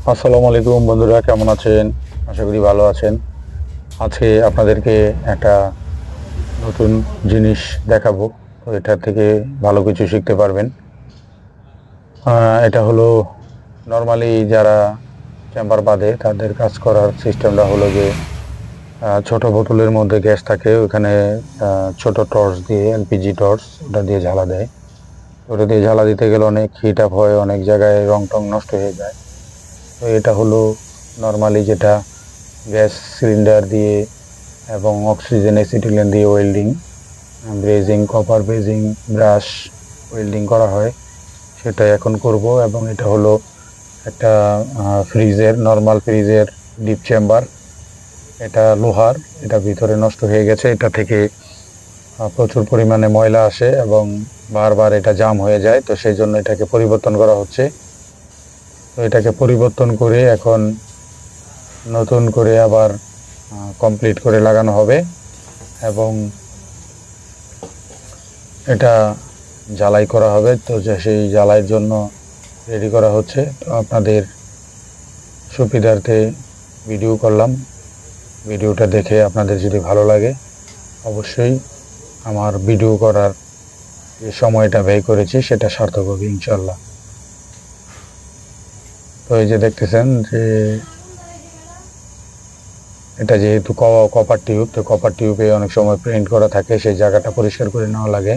আসসালামু আলাইকুম বন্ধুরা, কেমন আছেন? আশা করি ভালো আছেন। আজকে আপনাদেরকে একটা নতুন জিনিস দেখাবো। তো এটা থেকে ভালো কিছু শিখতে পারবেন। এটা হলো নরমালি যারা চেম্বার বাঁধে তাদের কাজ করার সিস্টেমটা হলো যে ছোট বোতলের মধ্যে গ্যাস থাকে, ওখানে ছোট টর্চ দিয়ে, এলপিজি টর্চ, ওটা দিয়ে জ্বালা দেয়। ওটা দিয়ে জ্বালা দিতে গেলে অনেক হিট আপ হয়, অনেক জায়গায় রং টং নষ্ট হয়ে যায়। তো এটা হলো নরমালি যেটা গ্যাস সিলিন্ডার দিয়ে এবং অক্সিজেন অ্যাসিটিলিন দিয়ে ওয়েল্ডিং, ব্রেজিং, কপার ব্রেজিং, ব্রাশ ওয়েল্ডিং করা হয়, সেটা এখন করব। এবং এটা হলো একটা ফ্রিজের, নর্মাল ফ্রিজের ডিপ চেম্বার। এটা লোহার, এটা ভিতরে নষ্ট হয়ে গেছে। এটা থেকে প্রচুর পরিমাণে ময়লা আসে এবং বারবার এটা জাম হয়ে যায়। তো সেই জন্য এটাকে পরিবর্তন করা হচ্ছে। তো এটাকে পরিবর্তন করে এখন নতুন করে আবার কমপ্লিট করে লাগানো হবে এবং এটা জ্বালাই করা হবে। তো সেই জ্বালাইয়ের জন্য রেডি করা হচ্ছে। তো আপনাদের সুবিধার্থে ভিডিও করলাম। ভিডিওটা দেখে আপনাদের যদি ভালো লাগে, অবশ্যই আমার ভিডিও করার যে সময়টা ব্যয় করেছি সেটা সার্থক হবে ইনশাল্লাহ। তো এই যে দেখতেছেন যে এটা যেহেতু কপার টিউব, তো কপার টিউবে অনেক সময় প্রিন্ট করা থাকে, সেই জায়গাটা পরিষ্কার করে নেওয়া লাগে।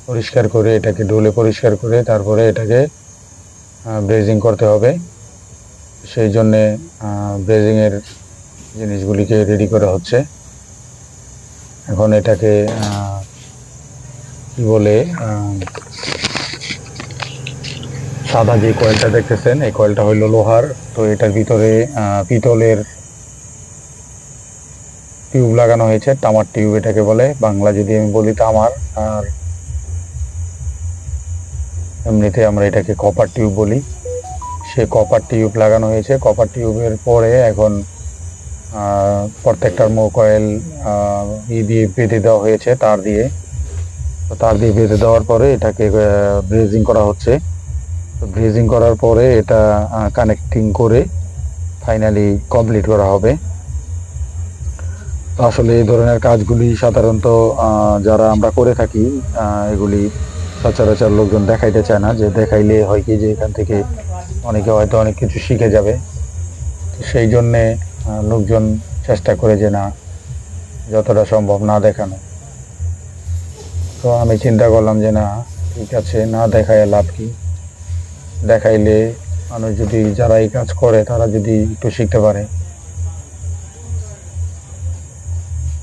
পরিষ্কার করে এটাকে ডোলে পরিষ্কার করে তারপরে এটাকে ব্রেজিং করতে হবে। সেই জন্যে ব্রেজিংয়ের জিনিসগুলিকে রেডি করা হচ্ছে। এখন এটাকে কি বলে, সাদা যে কয়েলটা দেখতেছেন, এই কয়েলটা হইল লোহার। তো এটার ভিতরে পিতলের টিউব লাগানো হয়েছে, তামার টিউব এটাকে বলে, বাংলা যদি আমি বলি তামার, আর এমনিতে আমরা এটাকে কপার টিউব বলি। সে কপার টিউব লাগানো হয়েছে। কপার টিউবের পরে এখন প্রত্যেকটার কয়েল দিয়ে বেঁধে দেওয়া হয়েছে তার দিয়ে। তো তার দিয়ে বেঁধে দেওয়ার পরে এটাকে ব্রেজিং করা হচ্ছে। তো ব্রেজিং করার পরে এটা কানেক্টিং করে ফাইনালি কমপ্লিট করা হবে। তো আসলে এই ধরনের কাজগুলি সাধারণত যারা আমরা করে থাকি, এগুলি সচরাচর লোকজন দেখাইতে চায় না, যে দেখাইলে হয় কি যে এখান থেকে অনেকে হয়তো অনেক কিছু শিখে যাবে। তো সেই জন্যে লোকজন চেষ্টা করে যে না, যতটা সম্ভব না দেখানো। তো আমি চিন্তা করলাম যে না, ঠিক আছে, না দেখায় লাভ কি, দেখাইলে মানুষ যদি, যারা এই কাজ করে তারা যদি একটু শিখতে পারে।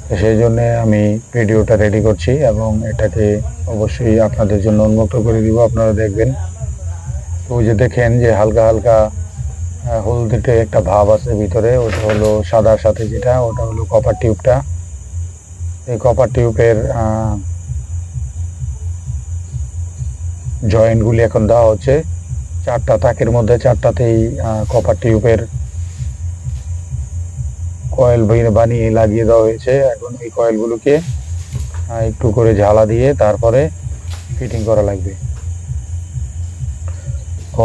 তো সেই জন্যে আমি ভিডিওটা রেডি করছি এবং এটাকে অবশ্যই আপনাদের জন্য উন্মুক্ত করে দিব, আপনারা দেখবেন। তো ওই যে দেখেন যে হালকা হালকা হলদেটে একটা ভাব আছে ভিতরে, ওটা হলো সাদার সাথে যেটা, ওটা হলো কপার টিউবটা। এই কপার টিউবের জয়েন্টগুলি এখন দেওয়া হচ্ছে। চারটা তাকের মধ্যে চারটাতেই কপার টিউবের কয়েল বানিয়ে লাগিয়ে দেওয়া হয়েছে। এখন এই কয়েলগুলোকে একটু করে ঝালা দিয়ে তারপরে ফিটিং করা লাগবে।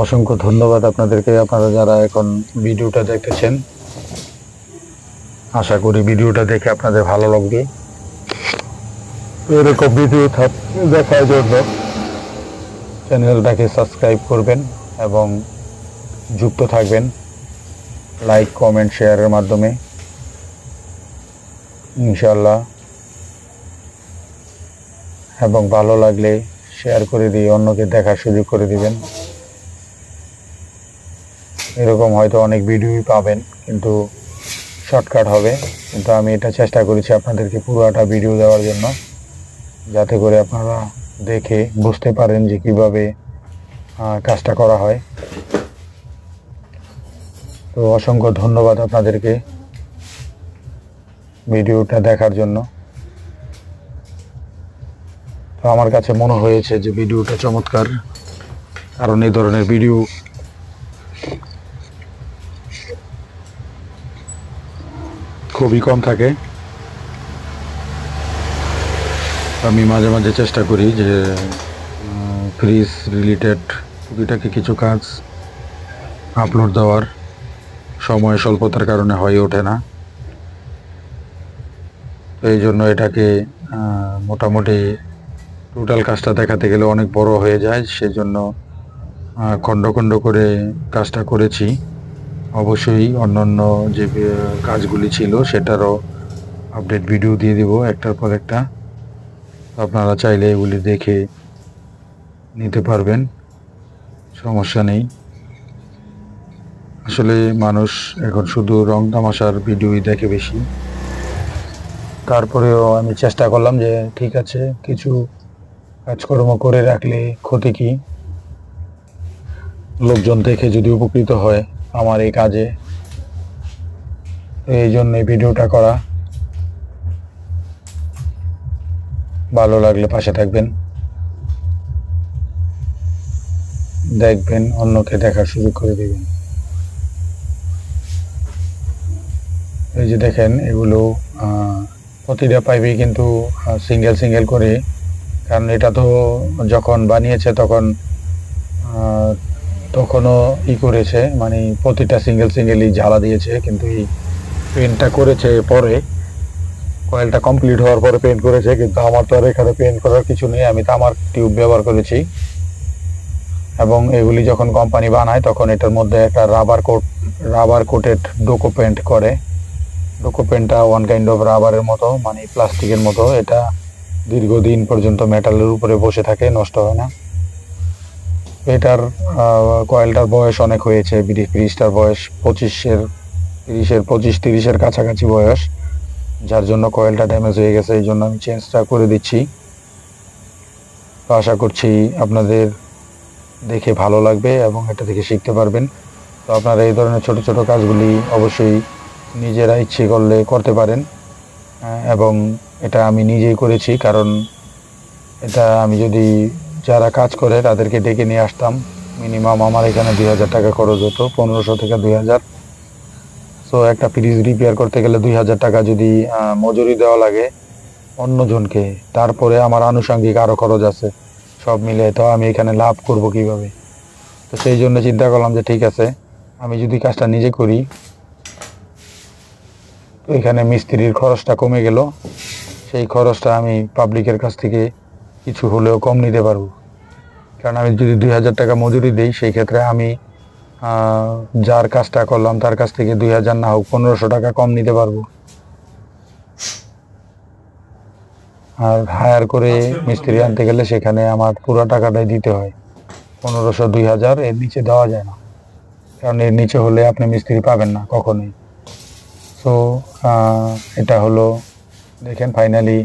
অসংখ্য ধন্যবাদ আপনাদেরকে, আপনারা যারা এখন ভিডিওটা দেখতেছেন। আশা করি ভিডিওটা দেখে আপনাদের ভালো লাগবে। এরকম ভিডিও দেখার জন্য চ্যানেলটাকে সাবস্ক্রাইব করবেন এবং যুক্ত থাকবেন লাইক, কমেন্ট, শেয়ারের মাধ্যমে ইনশাল্লাহ। এবং ভালো লাগলে শেয়ার করে দিয়ে অন্যকে দেখার সুযোগ করে দিবেন। এরকম হয়তো অনেক ভিডিওই পাবেন, কিন্তু শর্টকাট হবে। কিন্তু আমি এটা চেষ্টা করেছি আপনাদেরকে পুরোটা ভিডিও দেওয়ার জন্য, যাতে করে আপনারা দেখে বুঝতে পারেন যে কিভাবে কাজটা করা হয়। তো অসংখ্য ধন্যবাদ আপনাদেরকে ভিডিওটা দেখার জন্য। তো আমার কাছে মনে হয়েছে যে ভিডিওটা চমৎকার, কারণ এই ধরনের ভিডিও খুবই কম থাকে। আমি মাঝে মাঝে চেষ্টা করি যে ফ্রিজ রিলেটেড টুকিটাকি কিছু কাজ আপলোড দেওয়ার সময় স্বল্পতার কারণে হয়ে ওঠে না। তো এই জন্য এটাকে মোটামুটি টোটাল কাজটা দেখাতে গেলে অনেক বড় হয়ে যায়, সেজন্য খণ্ড খণ্ড করে কাজটা করেছি। অবশ্যই অন্যান্য যে কাজগুলি ছিল সেটারও আপডেট ভিডিও দিয়ে দিব একটার পর একটা। আপনারা চাইলে এগুলি দেখে নিতে পারবেন, সমস্যা নেই। আসলে মানুষ এখন শুধু রং তামাশার ভিডিওই দেখে বেশি। তারপরেও আমি চেষ্টা করলাম যে ঠিক আছে, কিছু কাজকর্ম করে রাখলে ক্ষতি কি, লোকজন দেখে যদি উপকৃত হয় আমার এই কাজে, এই জন্যই ভিডিওটা করা। ভালো লাগলে পাশে থাকবেন, দেখবেন, অন্যকে দেখার সুযোগ করে দেবেন। এই যে দেখেন, এগুলো প্রতিটা পাইপে কিন্তু সিঙ্গেল সিঙ্গেল করে, কারণ এটা তো যখন বানিয়েছে তখনও করেছে, মানে প্রতিটা সিঙ্গেল সিঙ্গেলই জ্বালা দিয়েছে, কিন্তু এই পেন্টটা করেছে পরে, কয়েলটা কমপ্লিট হওয়ার পরে পেন্ট করেছে। কিন্তু আমার তো আর এখানে পেন্ট করার কিছু নেই, আমি তামার টিউব ব্যবহার করেছি। এবং এগুলি যখন কোম্পানি বানায় তখন এটার মধ্যে একটা রাবার কোটেড ডোকো পেন্ট করে। ডোকো পেন্টটা ওয়ান কাইন্ড অফ রাবারের মতো, মানে প্লাস্টিকের মতো। এটা দীর্ঘদিন পর্যন্ত মেটালের উপরে বসে থাকে, নষ্ট হয় না। এটার কয়েলটার বয়স অনেক হয়েছে, ব্রিজটার বয়স 25-30-এর কাছাকাছি বয়স, যার জন্য কয়েলটা ড্যামেজ হয়ে গেছে। এই জন্য আমি চেঞ্জটা করে দিচ্ছি। তো আশা করছি আপনাদের দেখে ভালো লাগবে এবং এটা থেকে শিখতে পারবেন। তো আপনারা এই ধরনের ছোট ছোট কাজগুলি অবশ্যই নিজেরা ইচ্ছে করলে করতে পারেন। এবং এটা আমি নিজেই করেছি, কারণ এটা আমি যদি যারা কাজ করে তাদেরকে ডেকে নিয়ে আসতাম, মিনিমাম আমার এখানে 2000 টাকা খরচ হতো, 1500 থেকে 2000। সো একটা ফ্রিজ রিপেয়ার করতে গেলে 2000 টাকা যদি মজুরি দেওয়া লাগে অন্যজনকে, তারপরে আমার আনুষঙ্গিক আরও খরচ আছে, সব মিলে তো আমি এখানে লাভ করব কিভাবে? তো সেই জন্য চিন্তা করলাম যে ঠিক আছে, আমি যদি কাজটা নিজে করি, তো এখানে মিস্ত্রির খরচটা কমে গেল। সেই খরচটা আমি পাবলিকের কাছ থেকে কিছু হলেও কম নিতে পারবো। কারণ আমি যদি 2000 টাকা মজুরি দিই, সেই ক্ষেত্রে আমি যার কাজটা করলাম তার কাছ থেকে 2000 না হোক 1500 টাকা কম নিতে পারবো। আর হায়ার করে মিস্ত্রি আনতে গেলে সেখানে আমার পুরো টাকাটাই দিতে হয়, 1500-2000, এর নিচে দেওয়া যায় না। কারণ এর নিচে হলে আপনি মিস্ত্রি পাবেন না কখনোই। সো এটা হলো, দেখেন ফাইনালি